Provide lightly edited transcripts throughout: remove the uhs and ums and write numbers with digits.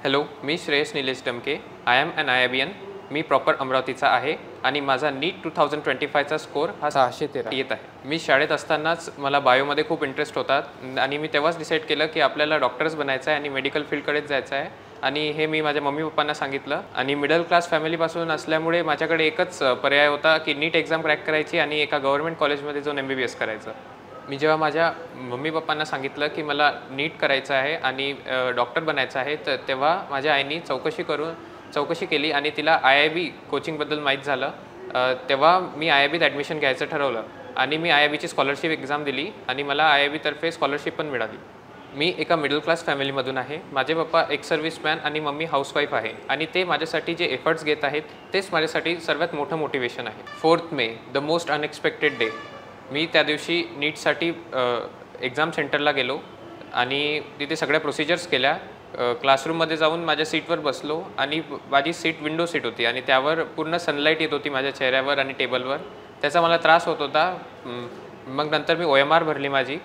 Hello, मी Shreyas Nilesh Damke. I am in IIBN. मी proper अमरावतीचा आहे आणि माझा नीट 2025चा स्कोर हा 613 येत आहे. मी शाळेत असतानाच मला बायोमध्ये खूप इंटरेस्ट होता आणि मी तेव्हाच डिसाईड केलं की आपल्याला डॉक्टर्स बनायचं आहे आणि मेडिकल फील्डकडेच जायचं आहे. आणि हे मी माझ्या मम्मी पप्पांना सांगितलं आणि मिडल क्लास फॅमिलीपासून असल्यामुळे माझ्याकडे एकच पर्याय होता की नीट एक्झाम क्रॅक करायची आणि एका गव्हर्नमेंट कॉलेजमध्ये जाऊन MBBS करायचं. मी जेव्हा माझ्या मम्मी पप्पांना सांगितलं की मला नीट करायचं आहे आणि डॉक्टर बनायचं आहे, तर तेव्हा माझ्या आईनी चौकशी केली आणि तिला IIB कोचिंगबद्दल माहीत झालं. तेव्हा मी IIBत ॲडमिशन घ्यायचं ठरवलं आणि मी IIBची स्कॉलरशिप एक्झाम दिली आणि मला IIBतर्फे स्कॉलरशिप पण मिळाली. मी एका मिडल क्लास फॅमिलीमधून आहे. माझे पप्पा एक सर्व्हिसमॅन आणि मम्मी हाऊसवाईफ आहे आणि ते माझ्यासाठी जे एफर्ट्स घेत आहेत तेच माझ्यासाठी सर्वात मोठं मोटिवेशन आहे. 4 May the most unexpected day. मी त्या दिवशी नीटसाठी एक्झाम सेंटरला गेलो आणि तिथे सगळ्या प्रोसिजर्स केल्या. क्लासरूममध्ये जाऊन माझ्या सीटवर बसलो आणि माझी सीट विंडो सीट होती आणि त्यावर पूर्ण सनलाईट येत होती माझ्या चेहऱ्यावर आणि टेबलवर. त्याचा मला त्रास होत होता. मग नंतर मी OMR भरली माझी.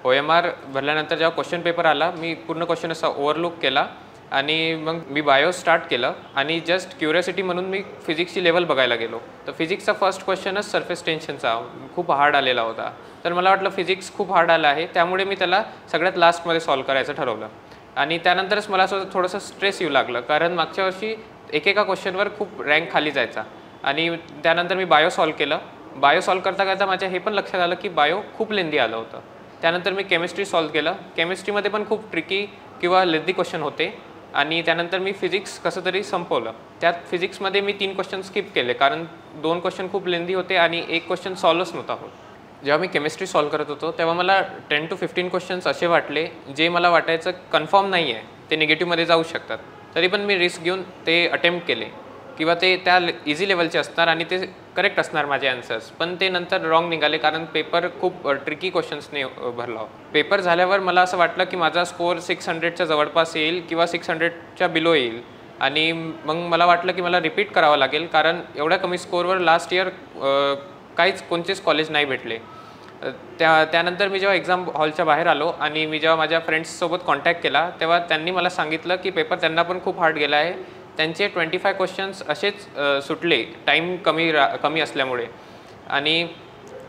OMR भरल्यानंतर जेव्हा क्वेश्चन पेपर आला, मी पूर्ण क्वेश्चन असा ओव्हरलुक केला आणि मग मी बायो स्टार्ट केलं आणि जस्ट क्युरियोसिटी म्हणून मी फिजिक्सची लेवल बघायला गेलो. तर फिजिक्सचा फर्स्ट क्वेश्चनच सरफेस टेन्शनचा खूप हार्ड आलेला होता. तर मला वाटलं फिजिक्स खूप हार्ड आला आहे, त्यामुळे मी त्याला सगळ्यात लास्टमध्ये सॉल्व करायचं ठरवलं. आणि त्यानंतरच मला असं थोडंसं स्ट्रेस येऊ लागलं, कारण मागच्या वर्षी एकेका क्वेश्चनवर खूप रँक खाली जायचा. आणि त्यानंतर मी बायो सॉल्व केलं. बायो सॉल्व करता करता माझ्या हे पण लक्षात आलं की बायो खूप लेंदी आलं होतं. त्यानंतर मी केमिस्ट्री सॉल्व केलं. केमिस्ट्रीमध्ये पण खूप ट्रिकी किंवा लेंदी क्वेश्चन होते. आणि त्यानंतर मी फिजिक्स कसं तरी संपवलं. त्यात फिजिक्समध्ये मी 3 क्वेश्चन स्किप केले, कारण 2 क्वेश्चन खूप लेंदी होते आणि एक क्वेश्चन सॉल्वच नव्हता होत. जेव्हा मी केमिस्ट्री सॉल्व करत होतो तेव्हा मला 10 to 15 क्वेश्चन्स असे वाटले जे मला वाटायचं कन्फर्म नाही आहे, ते निगेटिव्हमध्ये जाऊ शकतात. तरी पण मी रिस्क घेऊन ते अटेम्प्ट केले किंवा ते त्या इझी लेवलचे असणार आणि ते करेक्ट असणार माझे आन्सर्स. पण ते नंतर रॉंग निघाले, कारण पेपर खूप ट्रिकी क्वेश्चन्सने भरला. पेपर झाल्यावर मला असं वाटलं की माझा स्कोअर 600च्या जवळपास येईल किंवा 600च्या बिलो येईल. आणि मग मला वाटलं की मला रिपीट करावं लागेल, कारण एवढ्या कमी स्कोअरवर लास्ट इयर कोणतेच कॉलेज नाही भेटले. त्यानंतर मी जेव्हा एक्झाम हॉलच्या बाहेर आलो आणि मी जेव्हा माझ्या फ्रेंड्ससोबत कॉन्टॅक्ट केला, तेव्हा त्यांनी मला सांगितलं की पेपर त्यांना पण खूप हार्ड गेला आहे. त्यांचे 25 क्वेश्चन्स असेच सुटले टाईम कमी असल्यामुळे. आणि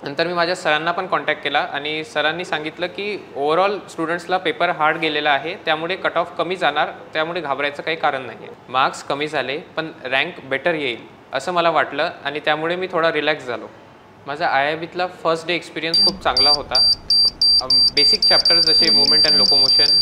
नंतर मी माझ्या सरांना पण कॉन्टॅक्ट केला आणि सरांनी सांगितलं की ओव्हरऑल स्टुडंट्सला पेपर हार्ड गेलेला आहे, त्यामुळे कट ऑफ कमी जाणार, त्यामुळे घाबरायचं काही कारण नाही आहे. मार्क्स कमी झाले पण रँक बेटर येईल असं मला वाटलं आणि त्यामुळे मी थोडा रिलॅक्स झालो. माझा IIBतला फर्स्ट डे एक्सपिरियन्स खूप चांगला होता. बेसिक चॅप्टर्स जसे मुवमेंट अँड लोकोमोशन